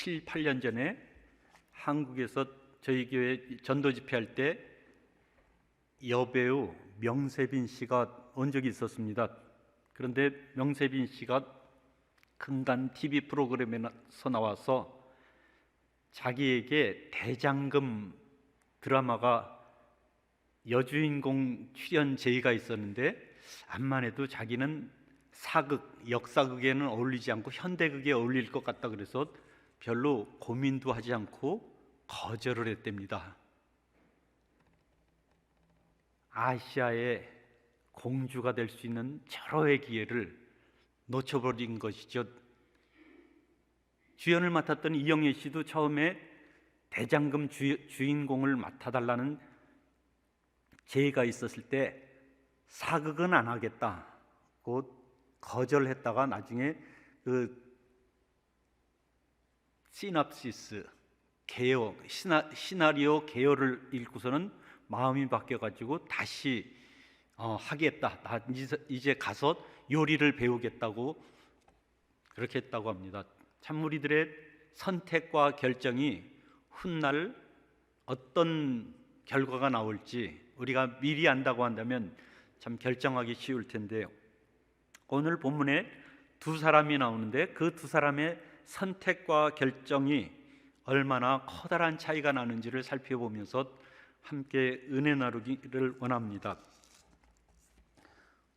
7, 8년 전에 한국에서 저희 교회 전도 집회할 때 여배우 명세빈 씨가 온 적이 있었습니다. 그런데 명세빈 씨가 금단 TV 프로그램에서 나와서 자기에게 대장금 드라마가 여주인공 출연 제의가 있었는데 암만 해도 자기는 사극, 역사극에는 어울리지 않고 현대극에 어울릴 것 같다 그래서 별로 고민도 하지 않고 거절을 했답니다. 아시아의 공주가 될 수 있는 절호의 기회를 놓쳐버린 것이죠. 주연을 맡았던 이영애 씨도 처음에 대장금 주인공을 맡아달라는 제의가 있었을 때 사극은 안 하겠다고 거절했다가 나중에 그 시놉시스 개요 시나리오 개요를 읽고서는 마음이 바뀌어가지고 다시 하겠다. 나 이제 가서 요리를 배우겠다고 그렇게 했다고 합니다. 참우리들의 선택과 결정이 훗날 어떤 결과가 나올지 우리가 미리 안다고 한다면 참 결정하기 쉬울 텐데요. 오늘 본문에 두 사람이 나오는데 그 두 사람의 선택과 결정이 얼마나 커다란 차이가 나는지를 살펴보면서 함께 은혜 나누기를 원합니다.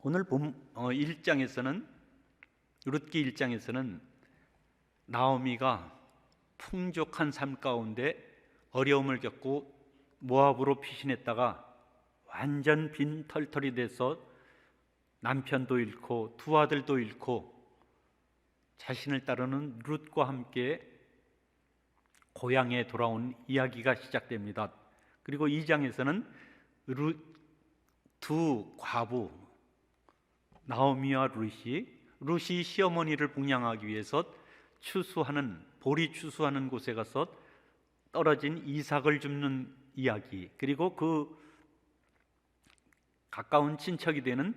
오늘 1장에서는 룻기 1장에서는 나오미가 풍족한 삶 가운데 어려움을 겪고 모압으로 피신했다가 완전 빈털털이 돼서 남편도 잃고 두 아들도 잃고 자신을 따르는 룻과 함께 고향에 돌아온 이야기가 시작됩니다. 그리고 2장에서는 두 과부 나오미와 룻이 시어머니를 봉양하기 위해서 보리 추수하는 곳에 가서 떨어진 이삭을 줍는 이야기, 그리고 그 가까운 친척이 되는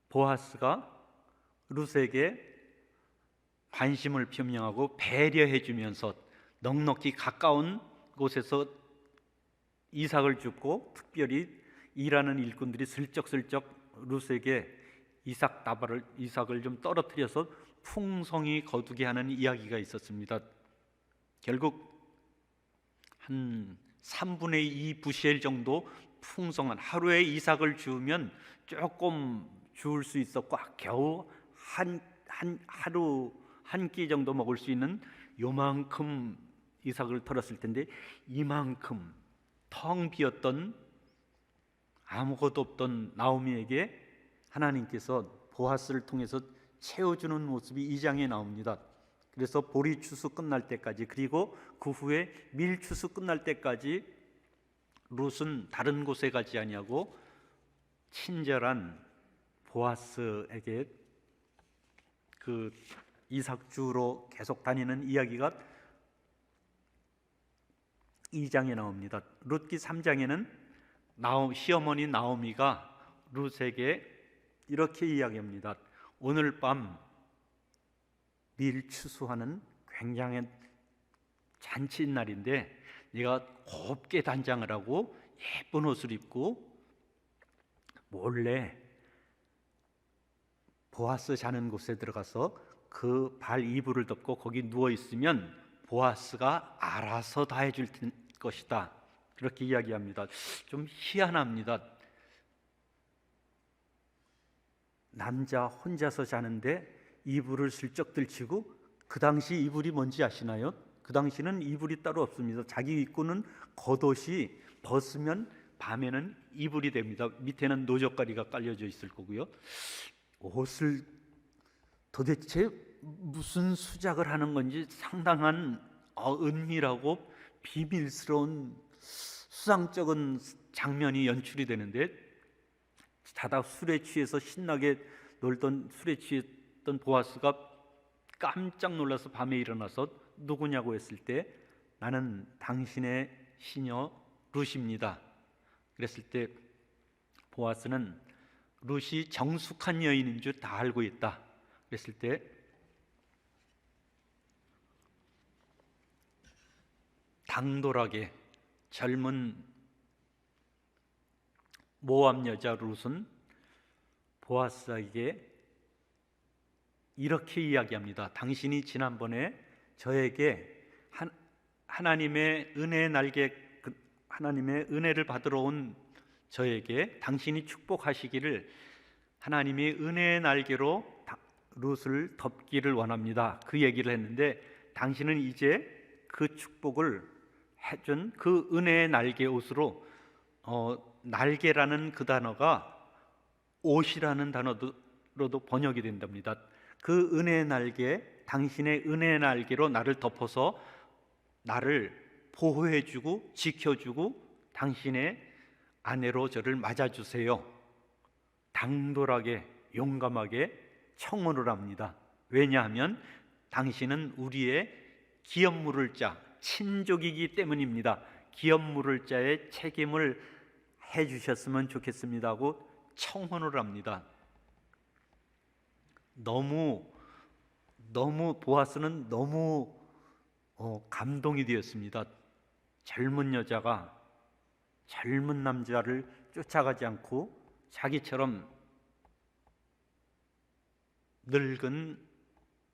보아스가 룻에게 관심을 표명하고 배려해 주면서 넉넉히 가까운 곳에서 이삭을 줍고 특별히 일하는 일꾼들이 슬쩍슬쩍 룻에게 이삭을 좀 떨어뜨려서 풍성히 거두게 하는 이야기가 있었습니다. 결국 한 3분의 2 부시엘 정도 풍성한 하루에 이삭을 주우면 조금 주울 수 있었고 겨우 하루 한 끼 정도 먹을 수 있는 요만큼 이삭을 털었을 텐데 이만큼 텅 비었던 아무것도 없던 나오미에게 하나님께서 보아스를 통해서 채워주는 모습이 2장에 나옵니다. 그래서 보리 추수 끝날 때까지 그리고 그 후에 밀 추수 끝날 때까지 룻은 다른 곳에 가지 아니하고 친절한 보아스에게 그 이삭주로 계속 다니는 이야기가 2장에 나옵니다. 룻기 3장에는 시어머니 나오미가 룻에게 이렇게 이야기합니다. 오늘 밤 밀 추수하는 굉장한 잔치인 날인데 네가 곱게 단장을 하고 예쁜 옷을 입고 몰래 보아스 자는 곳에 들어가서 그 발 이불을 덮고 거기 누워 있으면 보아스가 알아서 다 해줄 것이다. 그렇게 이야기합니다. 좀 희한합니다. 남자 혼자서 자는데 이불을 슬쩍 들치고, 그 당시 이불이 뭔지 아시나요? 그 당시는 이불이 따로 없습니다. 자기 입고는 겉옷이 벗으면 밤에는 이불이 됩니다. 밑에는 노젓가리가 깔려져 있을 거고요. 옷을 도대체 무슨 수작을 하는 건지 상당한 은밀하고 비밀스러운 수상쩍은 장면이 연출이 되는데, 자다 술에 취해서 신나게 놀던 술에 취했던 보아스가 깜짝 놀라서 밤에 일어나서 누구냐고 했을 때 나는 당신의 시녀 룻입니다. 그랬을 때 보아스는 룻이 정숙한 여인인 줄 다 알고 있다. 그랬을 때 당돌하게 젊은 모압 여자 룻은 보아스에게 이렇게 이야기합니다. 당신이 지난번에 저에게 하나님의 은혜의 날개, 하나님의 은혜를 받으러 온 저에게 당신이 축복하시기를 하나님의 은혜의 날개로 룻을 덮기를 원합니다. 그 얘기를 했는데 당신은 이제 그 축복을 해준 그 은혜의 날개 옷으로 날개라는 그 단어가 옷이라는 단어로도 번역이 된답니다. 그 은혜의 날개, 당신의 은혜의 날개로 나를 덮어서 나를 보호해주고 지켜주고 당신의 아내로 저를 맞아주세요. 당돌하게 용감하게 청혼을 합니다. 왜냐하면 당신은 우리의 기업 물을 자, 친족이기 때문입니다. 기업 물을 자의 책임을 해주셨으면 좋겠습니다 하고 청혼을 합니다. 너무 보아스는 너무 감동이 되었습니다. 젊은 여자가 젊은 남자를 쫓아가지 않고 자기처럼 늙은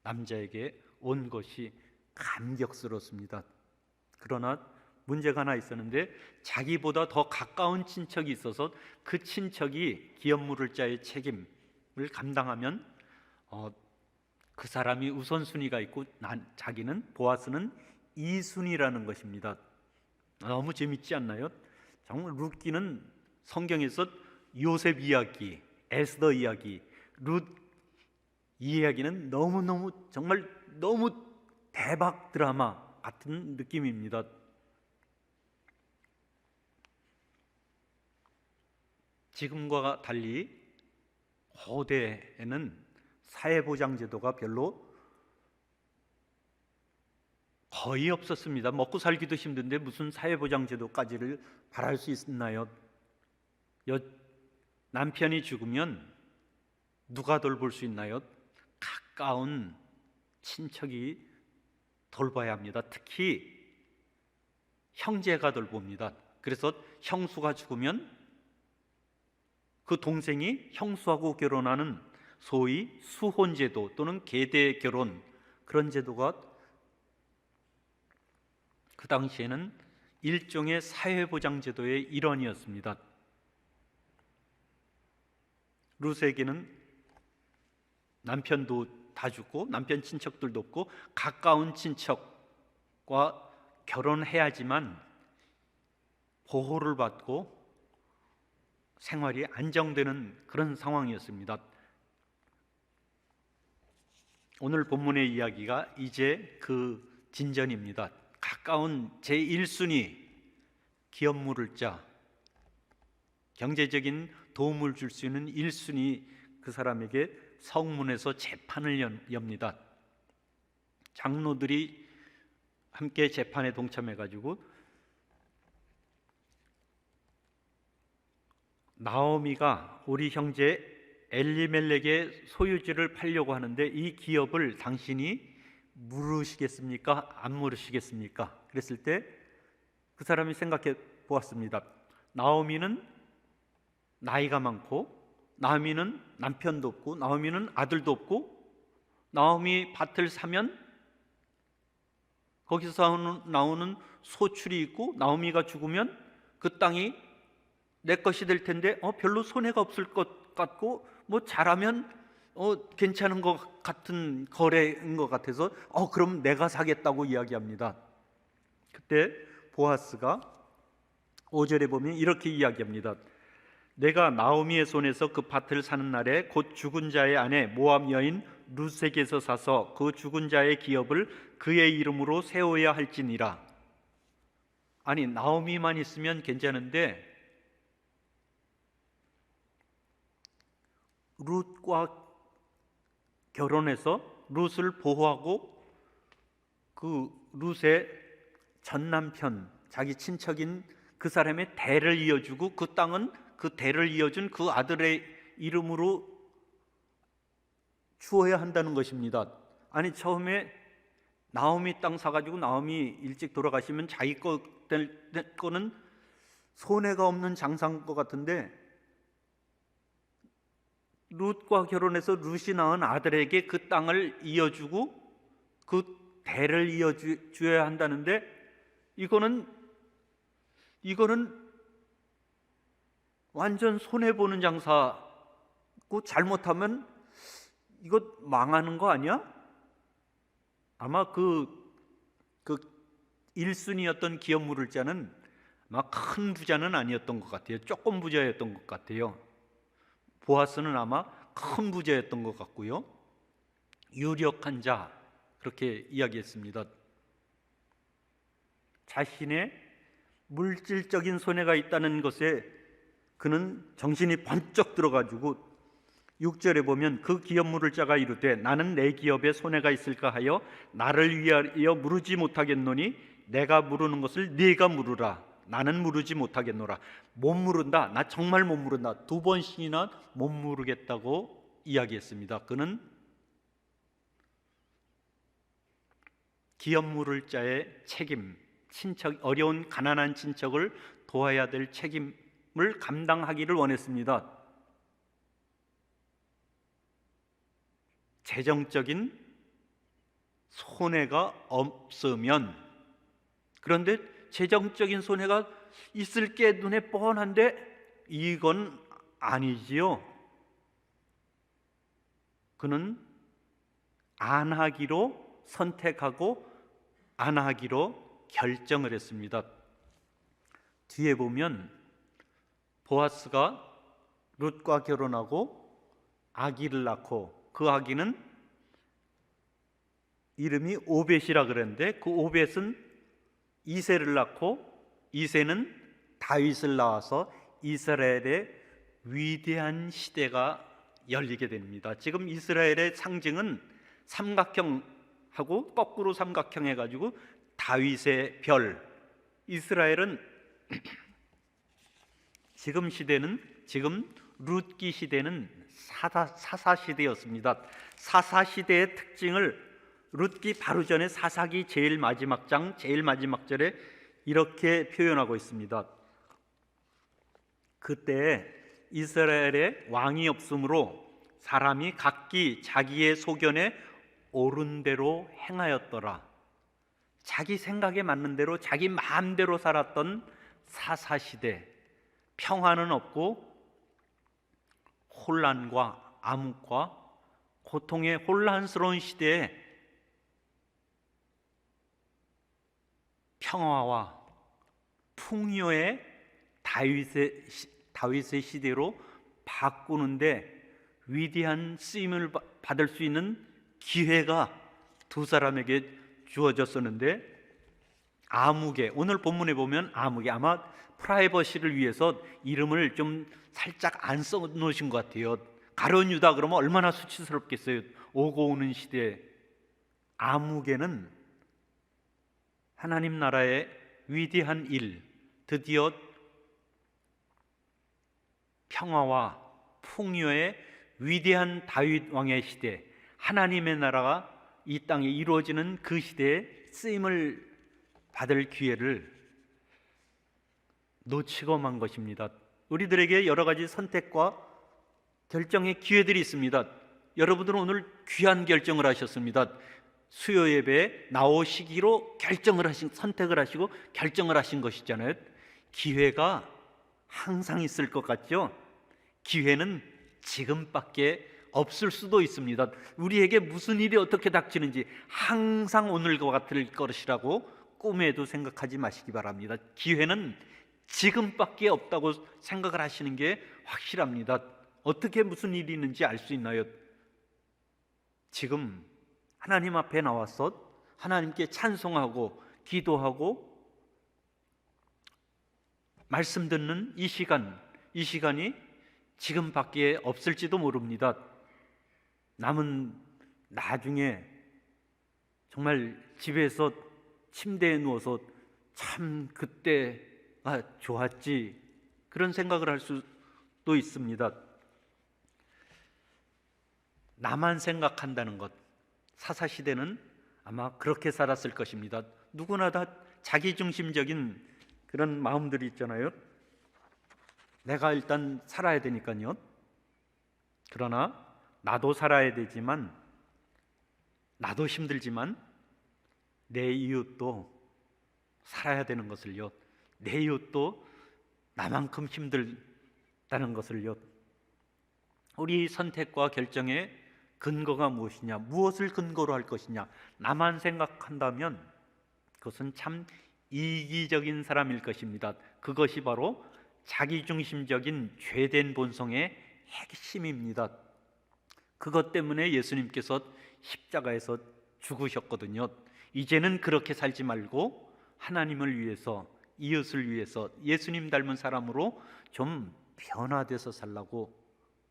남자에게 온 것이 감격스럽습니다. 그러나 문제가 하나 있었는데 자기보다 더 가까운 친척이 있어서 그 친척이 기업 물을 자의 책임을 감당하면 그 사람이 우선순위가 있고 자기는 보아스는 2순위라는 것입니다. 너무 재밌지 않나요? 정말 룻기는 성경에서 요셉 이야기, 에스더 이야기, 룻 이야기는 너무너무 정말 너무 대박 드라마 같은 느낌입니다. 지금과 달리 고대에는 사회보장제도가 별로 거의 없었습니다. 먹고 살기도 힘든데 무슨 사회보장제도까지를 바랄 수 있나요? 남편이 죽으면 누가 돌볼 수 있나요? 가까운 친척이 돌봐야 합니다. 특히 형제가 돌봅니다. 그래서 형수가 죽으면 그 동생이 형수하고 결혼하는 소위 수혼제도 또는 계대 결혼, 그런 제도가 그 당시에는 일종의 사회보장제도의 일원이었습니다. 룻에게는 남편도 다 죽고 남편 친척들도 없고 가까운 친척과 결혼해야지만 보호를 받고 생활이 안정되는 그런 상황이었습니다. 오늘 본문의 이야기가 이제 그 진전입니다. 가까운 제1순위 기업 물을 자, 경제적인 도움을 줄 수 있는 1순위 그 사람에게 성문에서 재판을 엽니다. 장로들이 함께 재판에 동참해가지고 나오미가 우리 형제 엘리멜렉의 소유지를 팔려고 하는데 이 기업을 당신이 물으시겠습니까? 안 물으시겠습니까? 그랬을 때 그 사람이 생각해 보았습니다. 나오미는 나이가 많고 나오미는 남편도 없고 나오미는 아들도 없고 나오미 밭을 사면 거기서 나오는 소출이 있고 나오미가 죽으면 그 땅이 내 것이 될 텐데 별로 손해가 없을 것 같고 뭐 잘하면 괜찮은 것 같은 거래인 것 같아서 그럼 내가 사겠다고 이야기합니다. 그때 보아스가 5절에 보면 이렇게 이야기합니다. 내가 나오미의 손에서 그 밭을 사는 날에 곧 죽은 자의 아내 모압 여인 룻에게서 사서 그 죽은 자의 기업을 그의 이름으로 세워야 할지니라. 아니, 나오미만 있으면 괜찮은데 룻과 결혼해서 룻을 보호하고 그 룻의 전 남편, 자기 친척인 그 사람의 대를 이어주고 그 땅은 그 대를 이어준 그 아들의 이름으로 주어야 한다는 것입니다. 아니, 처음에 나오미 땅 사가지고 나오미 일찍 돌아가시면 자기 거는 손해가 없는 장사인 것 같은데, 룻과 결혼해서 룻이 낳은 아들에게 그 땅을 이어주고 그 대를 이어줘야 한다는데, 이거는 완전 손해보는 장사고, 잘못하면 이거 망하는 거 아니야? 아마 그 1순위였던 기업 물을자는 아마 큰 부자는 아니었던 것 같아요. 조금 부자였던 것 같아요. 보아스는 아마 큰 부자였던 것 같고요. 유력한 자, 그렇게 이야기했습니다. 자신의 물질적인 손해가 있다는 것에 그는 정신이 번쩍 들어가지고 6절에 보면 그 기업 물을 자가 이르되 나는 내 기업에 손해가 있을까 하여 나를 위하여 물으지 못하겠노니 내가 물으는 것을 네가 물으라. 나는 물으지 못하겠노라. 못 물은다. 나 정말 못 물은다. 2번씩이나 못 물으겠다고 이야기했습니다. 그는 기업 물을 자의 책임, 어려운 가난한 친척을 도와야 될 책임을 감당하기를 원했습니다. 재정적인 손해가 없으면, 그런데 재정적인 손해가 있을 게 눈에 뻔한데 이건 아니지요. 그는 안 하기로 선택하고 안 하기로 결정을 했습니다. 뒤에 보면 보아스가 룻과 결혼하고 아기를 낳고, 그 아기는 이름이 오벳이라 그랬는데, 그 오벳은 이새를 낳고 이새는 다윗을 낳아서 이스라엘의 위대한 시대가 열리게 됩니다. 지금 이스라엘의 상징은 삼각형하고 거꾸로 삼각형 해가지고 다윗의 별. 이스라엘은 지금 룻기 시대는 사사 시대였습니다. 사사 시대의 특징을 룻기 바로 전에 사사기 제일 마지막 절에 이렇게 표현하고 있습니다. 그때 이스라엘에 왕이 없으므로 사람이 각기 자기의 소견에 옳은 대로 행하였더라. 자기 생각에 맞는 대로 자기 마음대로 살았던 사사시대, 평화는 없고 혼란과 암흑과 고통의 혼란스러운 시대에 평화와 풍요의 다윗의 시대로 바꾸는데 위대한 쓰임을 받을 수 있는 기회가 두 사람에게 주어졌었는데, 아무개, 오늘 본문에 보면 아무개, 아마 프라이버시를 위해서 이름을 좀 살짝 안 써놓으신 것 같아요. 가룟 유다 그러면 얼마나 수치스럽겠어요. 오고 오는 시대에. 아무개는 하나님 나라의 위대한 일, 드디어 평화와 풍요의 위대한 다윗 왕의 시대, 하나님의 나라가 이 땅에 이루어지는 그 시대에 쓰임을 받을 기회를 놓치고 만 것입니다. 우리들에게 여러 가지 선택과 결정의 기회들이 있습니다. 여러분들은 오늘 귀한 결정을 하셨습니다. 수요 예배에 나오시기로 선택을 하시고 결정을 하신 것이잖아요. 기회가 항상 있을 것 같죠? 기회는 지금밖에 없을 수도 있습니다. 우리에게 무슨 일이 어떻게 닥치는지 항상 오늘과 같을 것이라고 꿈에도 생각하지 마시기 바랍니다. 기회는 지금밖에 없다고 생각을 하시는 게 확실합니다. 어떻게 무슨 일이 있는지 알 수 있나요? 지금 하나님 앞에 나와서 하나님께 찬송하고 기도하고 말씀 듣는 이 시간이 지금밖에 없을지도 모릅니다. 남은 나중에 정말 집에서 침대에 누워서 참 그때가 좋았지, 그런 생각을 할 수도 있습니다. 나만 생각한다는 것, 사사시대는 아마 그렇게 살았을 것입니다. 누구나 다 자기중심적인 그런 마음들이 있잖아요. 내가 일단 살아야 되니까요. 그러나 나도 살아야 되지만, 나도 힘들지만 내 이웃도 살아야 되는 것을요, 내 이웃도 나만큼 힘들다는 것을요, 우리 선택과 결정의 근거가 무엇이냐, 무엇을 근거로 할 것이냐, 나만 생각한다면 그것은 참 이기적인 사람일 것입니다. 그것이 바로 자기중심적인 죄된 본성의 핵심입니다. 그것 때문에 예수님께서 십자가에서 죽으셨거든요. 이제는 그렇게 살지 말고 하나님을 위해서, 이웃을 위해서 예수님 닮은 사람으로 좀 변화돼서 살라고,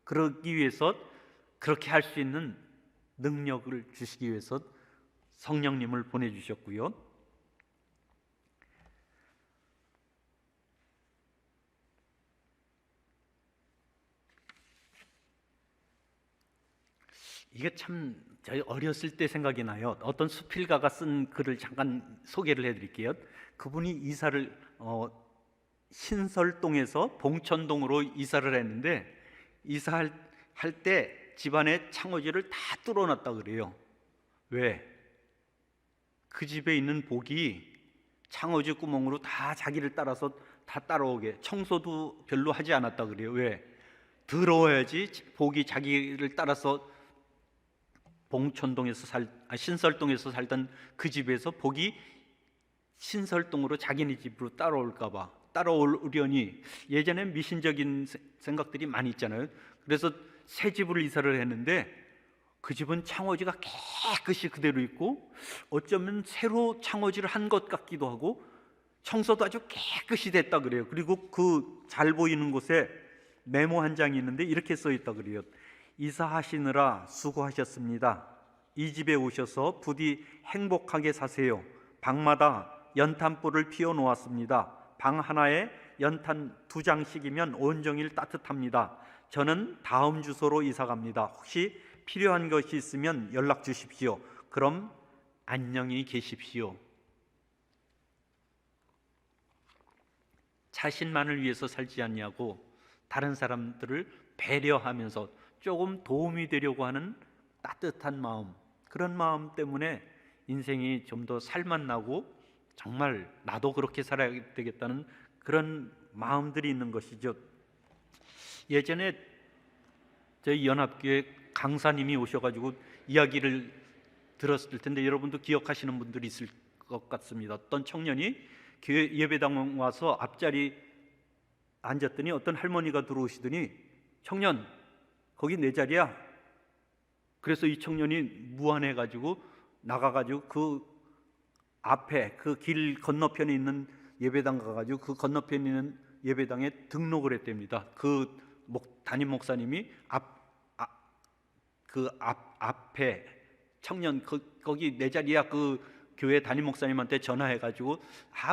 그러기 위해서, 그렇게 할 수 있는 능력을 주시기 위해서 성령님을 보내주셨고요. 이게 참 저희 어렸을 때 생각이 나요. 어떤 수필가가 쓴 글을 잠깐 소개를 해드릴게요. 그분이 이사를 신설동에서 봉천동으로 이사를 했는데, 이사할 때 집안에 창호지를 다 뚫어놨다 그래요. 왜? 그 집에 있는 복이 창호지 구멍으로 다 자기를 따라서 다 따라오게, 청소도 별로 하지 않았다 그래요. 왜? 더러워야지 복이 자기를 따라서, 봉천동에서 신설동에서 살던 그 집에서 복이 신설동으로 자기네 집으로 따라올까봐, 따라오려니 예전엔 미신적인 생각들이 많이 있잖아요. 그래서 새 집을 이사를 했는데 그 집은 창호지가 깨끗이 그대로 있고, 어쩌면 새로 창호지를 한 것 같기도 하고, 청소도 아주 깨끗이 됐다 그래요. 그리고 그 잘 보이는 곳에 메모 한 장이 있는데 이렇게 써 있다 그래요. 이사하시느라 수고하셨습니다. 이 집에 오셔서 부디 행복하게 사세요. 방마다 연탄불을 피워 놓았습니다. 방 하나에 연탄 2장씩이면 온종일 따뜻합니다. 저는 다음 주소로 이사 갑니다. 혹시 필요한 것이 있으면 연락 주십시오. 그럼 안녕히 계십시오. 자신만을 위해서 살지 않냐고 다른 사람들을 배려하면서 조금 도움이 되려고 하는 따뜻한 마음, 그런 마음 때문에 인생이 좀 더 살맛나고 정말 나도 그렇게 살아야 되겠다는 그런 마음들이 있는 것이죠. 예전에 저희 연합교회 강사님이 오셔가지고 이야기를 들었을 텐데 여러분도 기억하시는 분들이 있을 것 같습니다. 어떤 청년이 교회 예배당 와서 앞자리 앉았더니 어떤 할머니가 들어오시더니, 청년, 거기 내 자리야. 그래서 이 청년이 무안해가지고 나가가지고 그 앞에 그 길 건너편에 있는 예배당 가가지고 그 건너편에 있는 예배당에 등록을 했답니다. 그 담임 목사님이 앞에 청년, 거기 내 자리야, 그 교회 담임 목사님한테 전화해가지고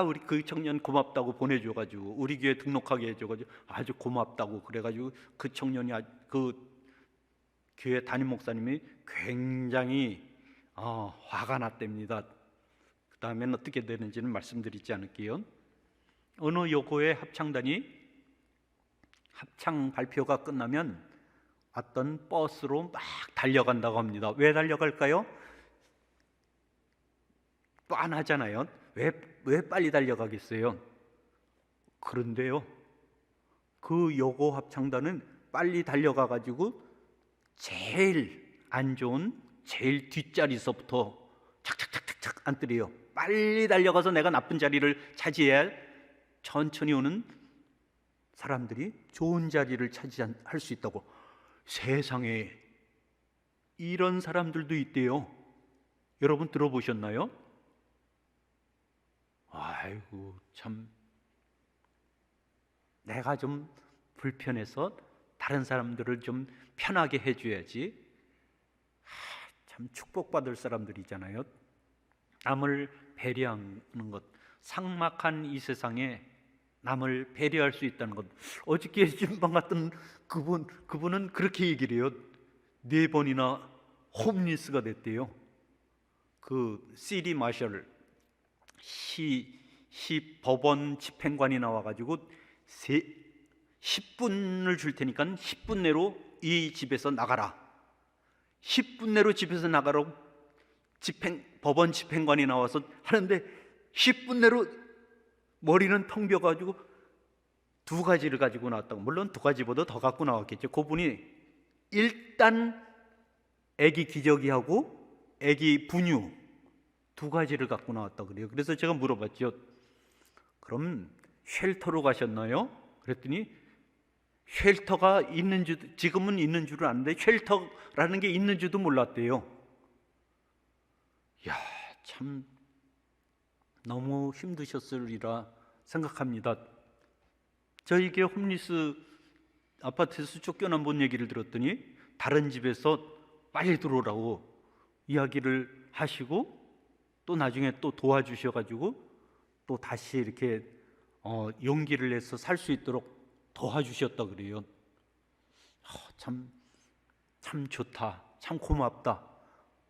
우리 그 청년 고맙다고 보내줘가지고 우리 교회 등록하게 해줘가지고 아주 고맙다고 그래가지고 그 청년이 그 교회 담임 목사님이 굉장히 화가 났답니다. 그 다음엔 어떻게 되는지는 말씀드리지 않을게요. 어느 여고의 합창단이 합창 발표가 끝나면 어떤 버스로 막 달려간다고 합니다. 왜 달려갈까요? 뻔하잖아요. 왜 빨리 달려가겠어요? 그런데요, 그 여고 합창단은 빨리 달려가가지고 제일 안 좋은 제일 뒷자리서부터 착착착착착 앉더래요. 빨리 달려가서 내가 나쁜 자리를 차지해야 천천히 오는 사람들이 좋은 자리를 차지할 수 있다고. 세상에 이런 사람들도 있대요. 여러분 들어보셨나요? 아이고, 참, 내가 좀 불편해서 다른 사람들을 좀 편하게 해줘야지. 참 축복받을 사람들이잖아요. 남을 배려하는 것, 삭막한 이 세상에 남을 배려할 수 있다는 것. 어저께 신방 갔던 그분은 그렇게 얘기를 해요. 4번이나 홈리스가 됐대요. 그 CD 마셜 시 법원 집행관이 나와가지고 10분을 줄 테니까 10분 내로 이 집에서 나가라. 10분 내로 집에서 나가라고 법원 집행관이 나와서 하는데 10분 내로 머리는 텅 비어가지고 2가지를 가지고 나왔다고. 물론 2가지보다 더 갖고 나왔겠죠. 그분이 일단 애기 기저귀하고 애기 분유 2가지를 갖고 나왔다고 그래요. 그래서 제가 물어봤죠. 그럼 쉘터로 가셨나요? 그랬더니 쉘터가 있는 줄, 지금은 있는 줄은 아는데 쉘터라는 게 있는 줄도 몰랐대요. 야, 참 너무 힘드셨으리라 생각합니다. 저희 교회 홈리스 아파트에서 쫓겨난 분 얘기를 들었더니 다른 집에서 빨리 들어오라고 이야기를 하시고 또 나중에 또 도와주셔가지고 또 다시 이렇게 용기를 내서 살 수 있도록 도와주셨다 그래요. 참 좋다, 참 고맙다.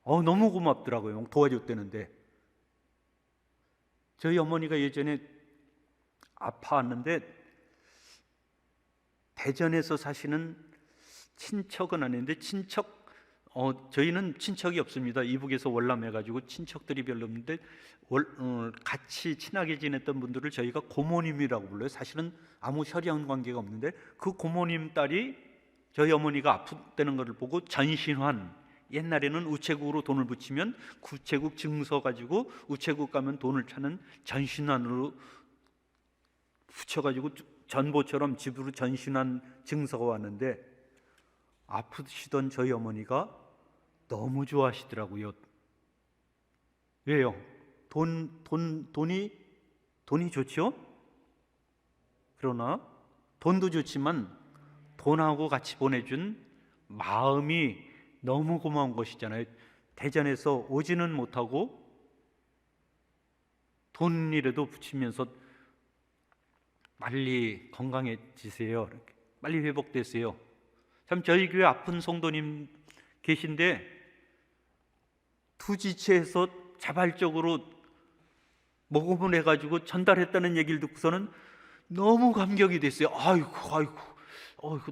너무 고맙더라고요. 도와줬다는데. 저희 어머니가 예전에 아파왔는데 대전에서 사시는 친척은 아닌데 저희는 친척이 없습니다. 이북에서 월남해가지고 친척들이 별로 없는데 같이 친하게 지냈던 분들을 저희가 고모님이라고 불러요. 사실은 아무 혈연 관계가 없는데 그 고모님 딸이 저희 어머니가 아프다는 것을 보고 전신환, 옛날에는 우체국으로 돈을 붙이면 우체국 증서 가지고 우체국 가면 돈을 차는 전신환으로 붙여가지고 전보처럼 집으로 전신환 증서가 왔는데 아프시던 저희 어머니가 너무 좋아하시더라고요. 왜요? 돈이 좋죠? 그러나 돈도 좋지만 돈하고 같이 보내준 마음이 너무 고마운 것이잖아요. 대전에서 오지는 못하고 돈이라도 붙이면서 빨리 건강해지세요. 빨리 회복되세요. 참 저희 교회 아픈 성도님 계신데 투지체에서 자발적으로 모금을 해가지고 전달했다는 얘기를 듣고서는 너무 감격이 됐어요. 아이고,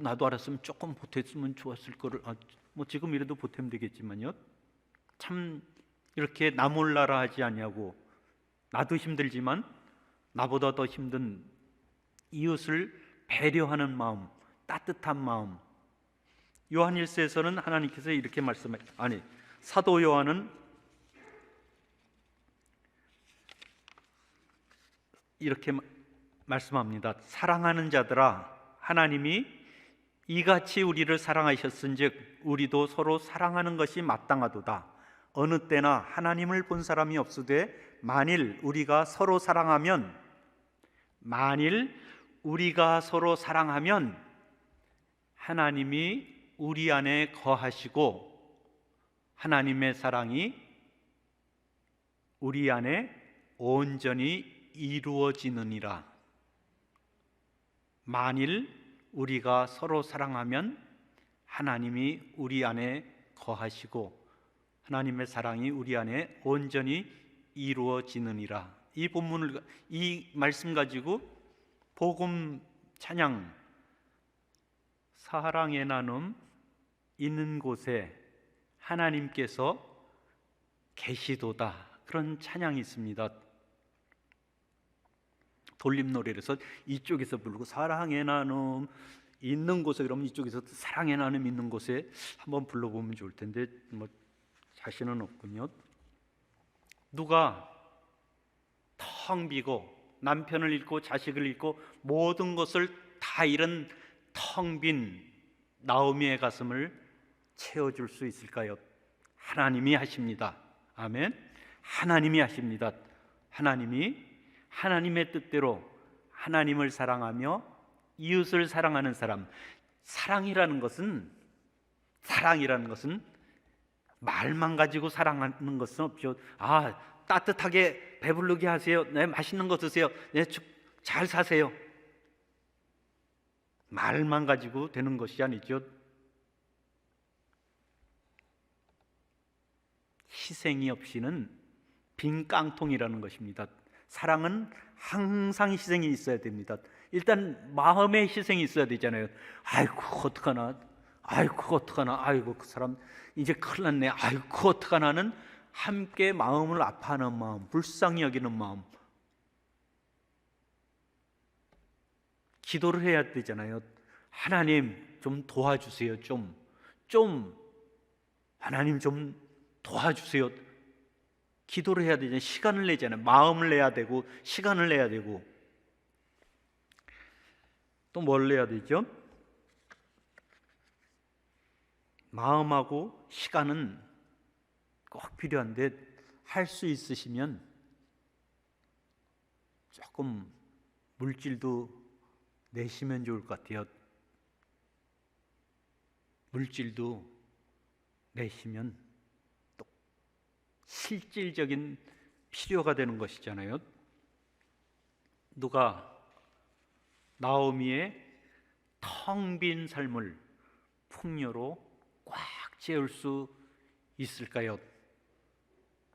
나도 알았으면 조금 보탰으면 좋았을 거를. 뭐 지금 이래도 보태면 되겠지만요. 참 이렇게 나 몰라라 하지 아니하고 나도 힘들지만 나보다 더 힘든 이웃을 배려하는 마음, 따뜻한 마음. 요한일서에서는 하나님께서 이렇게 사도 요한은 이렇게 말씀합니다. 사랑하는 자들아, 하나님이 이같이 우리를 사랑하셨은즉 우리도 서로 사랑하는 것이 마땅하도다. 어느 때나 하나님을 본 사람이 없으되 만일 우리가 서로 사랑하면 하나님이 우리 안에 거하시고 하나님의 사랑이 우리 안에 온전히 이루어지느니라. 만일 우리가 서로 사랑하면 하나님이 우리 안에 거하시고 하나님의 사랑이 우리 안에 온전히 이루어지느니라. 이 말씀 가지고 복음 찬양, 사랑의 나눔 있는 곳에 하나님께서 계시도다, 그런 찬양이 있습니다. 돌림노래에서 이쪽에서 부르고 사랑의 나눔 있는 곳에, 그러면 이쪽에서 사랑의 나눔 있는 곳에 한번 불러보면 좋을 텐데 뭐 자신은 없군요. 누가 텅 비고 남편을 잃고 자식을 잃고 모든 것을 다 잃은 텅 빈 나오미의 가슴을 채워줄 수 있을까요? 하나님이 하십니다. 아멘. 하나님이 하십니다. 하나님이 하나님의 뜻대로 하나님을 사랑하며 이웃을 사랑하는 사람. 사랑이라는 것은 말만 가지고 사랑하는 것은 없죠. 따뜻하게 배부르게 하세요. 네, 맛있는 거 드세요. 네, 잘 사세요. 말만 가지고 되는 것이 아니죠. 희생이 없이는 빈 깡통이라는 것입니다. 사랑은 항상 희생이 있어야 됩니다. 일단 마음의 희생이 있어야 되잖아요. 아이고 어떡하나, 아이고 어떡하나, 아이고 그 사람 이제 큰일 났네, 아이고 어떡하나는 함께 마음을 아파하는 마음, 불쌍히 여기는 마음, 기도를 해야 되잖아요. 하나님 좀 도와주세요. 좀 하나님 좀 도와주세요. 기도를 해야 되잖아요. 시간을 내잖아요. 마음을 내야 되고 시간을 내야 되고. 또 뭘 내야 되죠? 마음하고 시간은 꼭 필요한데 할 수 있으시면 조금 물질도 내시면 좋을 것 같아요. 물질도 내시면 또 실질적인 필요가 되는 것이잖아요. 누가 나오미의 텅 빈 삶을 풍요로 꽉 채울 수 있을까요?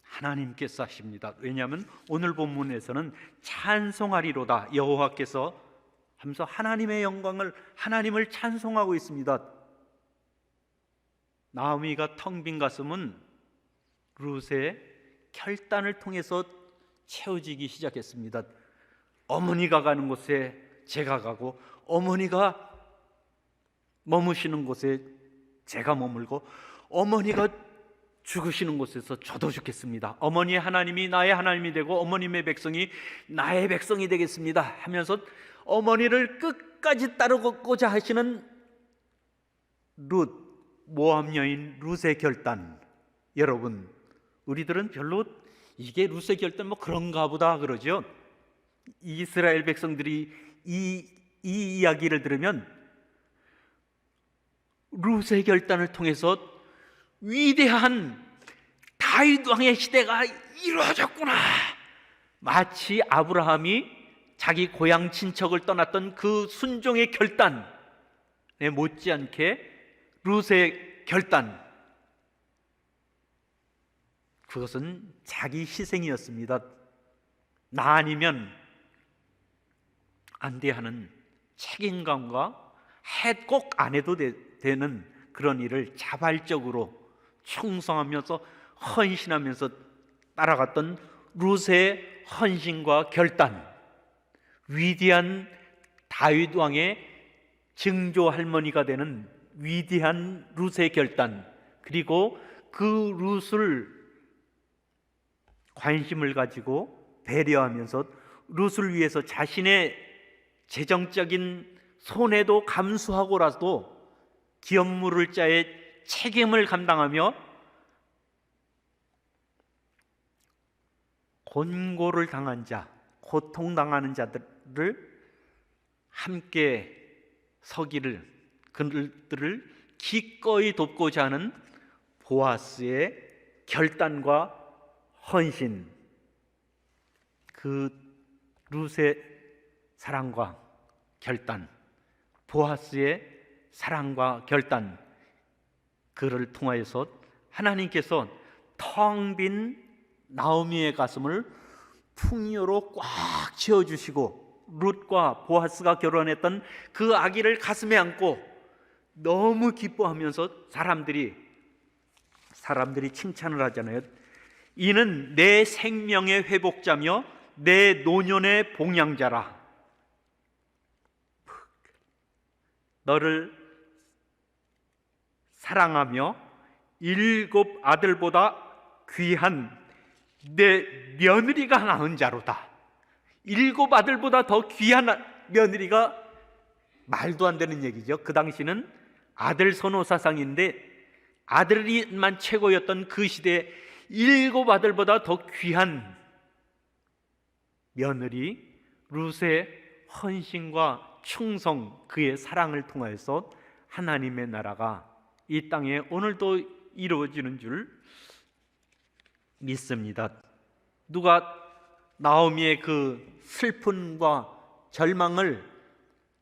하나님께서 하십니다. 왜냐하면 오늘 본문에서는 찬송하리로다 여호와께서 하면서 하나님의 영광을, 하나님을 찬송하고 있습니다. 나오미가 텅 빈 가슴은 룻의 결단을 통해서 채워지기 시작했습니다. 어머니가 가는 곳에 제가 가고, 어머니가 머무시는 곳에 제가 머물고, 어머니가 죽으시는 곳에서 저도 죽겠습니다. 어머니의 하나님이 나의 하나님이 되고 어머님의 백성이 나의 백성이 되겠습니다 하면서 어머니를 끝까지 따르고자 하시는 룻, 모압 여인 룻의 결단. 여러분, 우리들은 별로 이게 룻의 결단 뭐 그런가 보다 그러죠. 이스라엘 백성들이 이 이야기를 들으면 룻의 결단을 통해서 위대한 다윗 왕의 시대가 이루어졌구나, 마치 아브라함이 자기 고향 친척을 떠났던 그 순종의 결단에 못지않게 룻의 결단, 그것은 자기 희생이었습니다. 나 아니면 안 돼 하는 책임감과 꼭 안 해도 되는 그런 일을 자발적으로 충성하면서 헌신하면서 따라갔던 룻의 헌신과 결단, 위대한 다윗 왕의 증조 할머니가 되는 위대한 룻의 결단, 그리고 그 룻을 관심을 가지고 배려하면서 룻을 위해서 자신의 재정적인 손해도 감수하고라도 기업물을 자의 책임을 감당하며 곤고를 당한 자, 고통당하는 자들을 함께 서기를, 그들을 기꺼이 돕고자 하는 보아스의 결단과 헌신, 그 룻의 사랑과 결단, 보아스의 사랑과 결단, 그를 통하여서 하나님께서 텅 빈 나오미의 가슴을 풍요로 꽉 채워주시고, 룻과 보아스가 결혼했던 그 아기를 가슴에 안고 너무 기뻐하면서 사람들이 칭찬을 하잖아요. 이는 내 생명의 회복자며 내 노년의 봉양자라. 너를 사랑하며 7 아들보다 귀한 내 며느리가 낳은 자로다. 7 아들보다 더 귀한 며느리가, 말도 안 되는 얘기죠. 그 당시는 아들 선호 사상인데 아들이만 최고였던 그 시대에 7 아들보다 더 귀한 며느리 룻의 헌신과 충성, 그의 사랑을 통하여서 하나님의 나라가 이 땅에 오늘도 이루어지는 줄 믿습니다. 누가 나오미의 그 슬픔과 절망을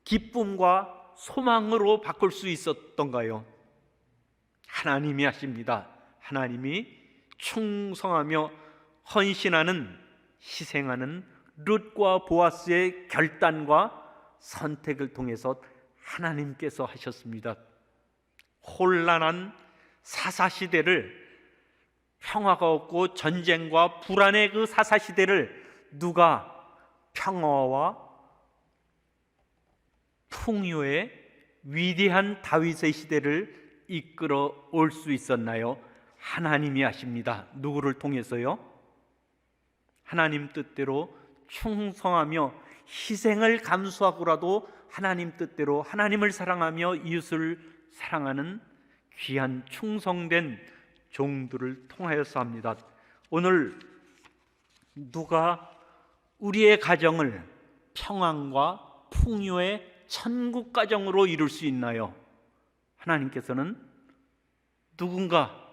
기쁨과 소망으로 바꿀 수 있었던가요? 하나님이 하십니다. 하나님이 충성하며 헌신하는, 희생하는 룻과 보아스의 결단과 선택을 통해서 하나님께서 하셨습니다. 혼란한 사사시대를, 평화가 없고 전쟁과 불안의 그 사사시대를 누가 평화와 풍요의 위대한 다윗의 시대를 이끌어 올 수 있었나요? 하나님이 하십니다. 누구를 통해서요? 하나님 뜻대로 충성하며 희생을 감수하고라도 하나님 뜻대로 하나님을 사랑하며 이웃을 사랑하는 귀한 충성된 종들을 통하여서 합니다. 오늘 누가 우리의 가정을 평안과 풍요의 천국 가정으로 이룰 수 있나요? 하나님께서는 누가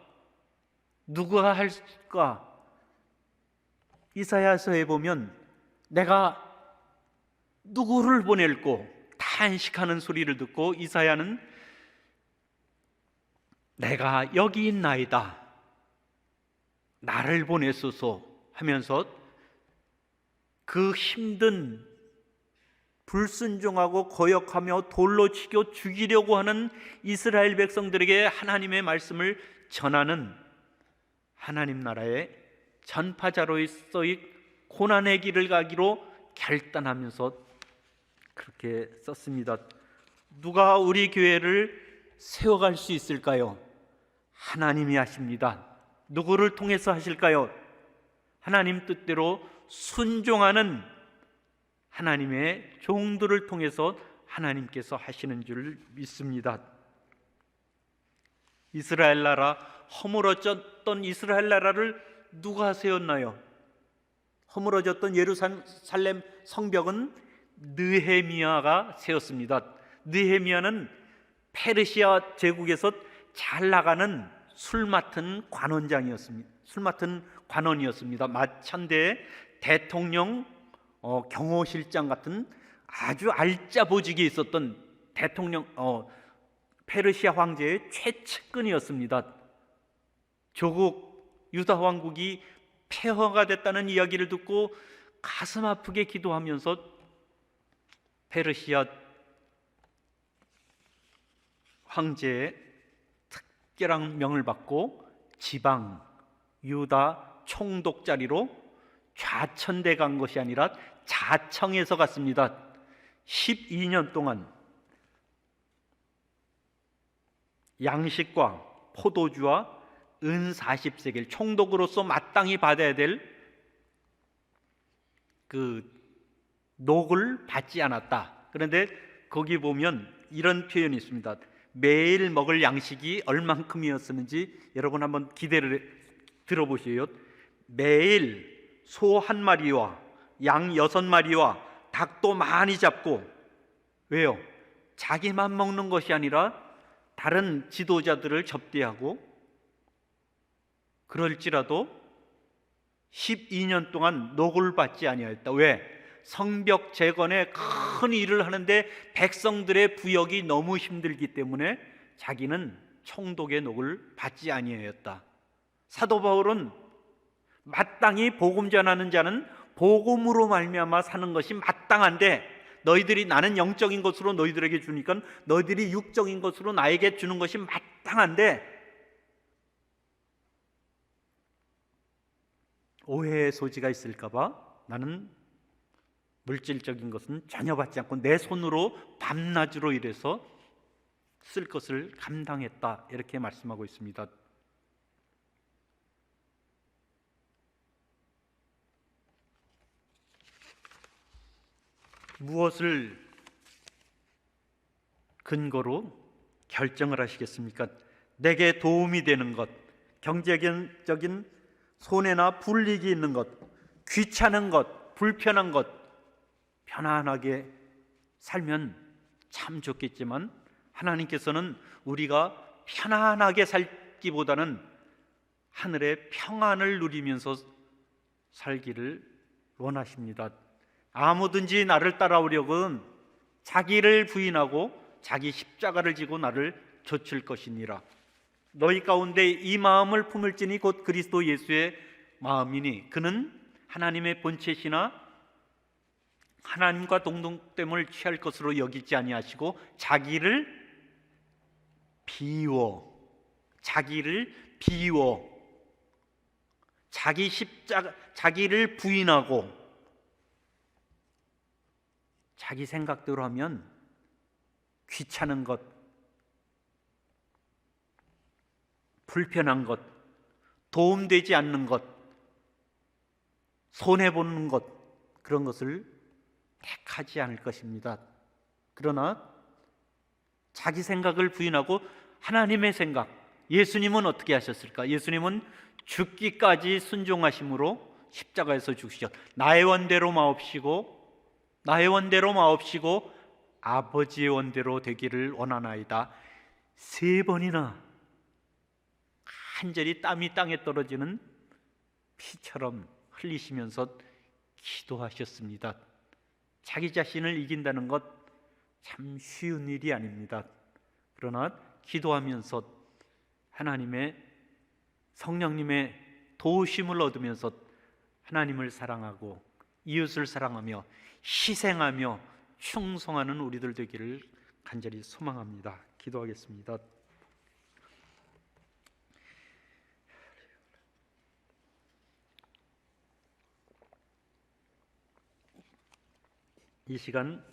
할까? 이사야서에 보면 내가 누구를 보낼꼬 탄식하는 소리를 듣고 이사야는 내가 여기 있나이다, 나를 보내소서 하면서 그 힘든 불순종하고 거역하며 돌로 치고 죽이려고 하는 이스라엘 백성들에게 하나님의 말씀을 전하는 하나님 나라의 전파자로서의 고난의 길을 가기로 결단하면서 그렇게 썼습니다. 누가 우리 교회를 세워갈 수 있을까요? 하나님이 하십니다. 누구를 통해서 하실까요? 하나님 뜻대로 순종하는 하나님의 종들을 통해서 하나님께서 하시는 줄 믿습니다. 이스라엘 나라, 허물어졌던 이스라엘 나라를 누가 세웠나요? 허물어졌던 예루살렘 성벽은 느헤미야가 세웠습니다. 느헤미야는 페르시아 제국에서 잘 나가는 술 맡은 관원이었습니다. 마찬데 대통령 경호실장 같은 아주 알짜보직이 있었던 대통령 페르시아 황제의 최측근이었습니다. 조국 유다 왕국이 폐허가 됐다는 이야기를 듣고 가슴 아프게 기도하면서 페르시아 황제의 특별한 명을 받고 지방 유다 총독 자리로 좌천돼 간 것이 아니라 자청해서 갔습니다. 12년 동안 양식과 포도주와 은 40세겔, 총독으로서 마땅히 받아야 될 그 녹을 받지 않았다. 그런데 거기 보면 이런 표현이 있습니다. 매일 먹을 양식이 얼만큼이었는지 여러분 한번 기대를 들어보세요. 매일 소 1마리와 양 6마리와 닭도 많이 잡고, 왜요? 자기만 먹는 것이 아니라 다른 지도자들을 접대하고, 그럴지라도 12년 동안 녹을 받지 아니하였다. 왜? 성벽 재건에 큰 일을 하는데 백성들의 부역이 너무 힘들기 때문에 자기는 총독의 녹을 받지 아니하였다. 사도 바울은 마땅히 복음 전하는 자는 복음으로 말미암아 사는 것이 마땅한데, 너희들이 나는 영적인 것으로 너희들에게 주니까 너희들이 육적인 것으로 나에게 주는 것이 마땅한데, 오해의 소지가 있을까 봐 나는 물질적인 것은 전혀 받지 않고 내 손으로 밤낮으로 일해서 쓸 것을 감당했다, 이렇게 말씀하고 있습니다. 무엇을 근거로 결정을 하시겠습니까? 내게 도움이 되는 것, 경제적인 손해나 불이익이 있는 것, 귀찮은 것, 불편한 것, 편안하게 살면 참 좋겠지만 하나님께서는 우리가 편안하게 살기보다는 하늘의 평안을 누리면서 살기를 원하십니다. 아무든지 나를 따라오려거든 자기를 부인하고 자기 십자가를 지고 나를 좇을 것이니라. 너희 가운데 이 마음을 품을지니 곧 그리스도 예수의 마음이니 그는 하나님의 본체시나 하나님과 동등됨을 취할 것으로 여기지 아니하시고 자기를 비워 자기를 부인하고 자기 생각대로 하면 귀찮은 것, 불편한 것, 도움되지 않는 것, 손해보는 것, 그런 것을 택하지 않을 것입니다. 그러나 자기 생각을 부인하고 하나님의 생각, 예수님은 어떻게 하셨을까? 예수님은 죽기까지 순종하심으로 십자가에서 죽으셨. 나의 원대로 마옵시고 아버지의 원대로 되기를 원하나이다. 3번이나 간절히 땀이 땅에 떨어지는 피처럼 흘리시면서 기도하셨습니다. 자기 자신을 이긴다는 것 참 쉬운 일이 아닙니다. 그러나 기도하면서 하나님의 성령님의 도우심을 얻으면서 하나님을 사랑하고 이웃을 사랑하며 희생하며 충성하는 우리들 되기를 간절히 소망합니다. 기도하겠습니다. 이 시간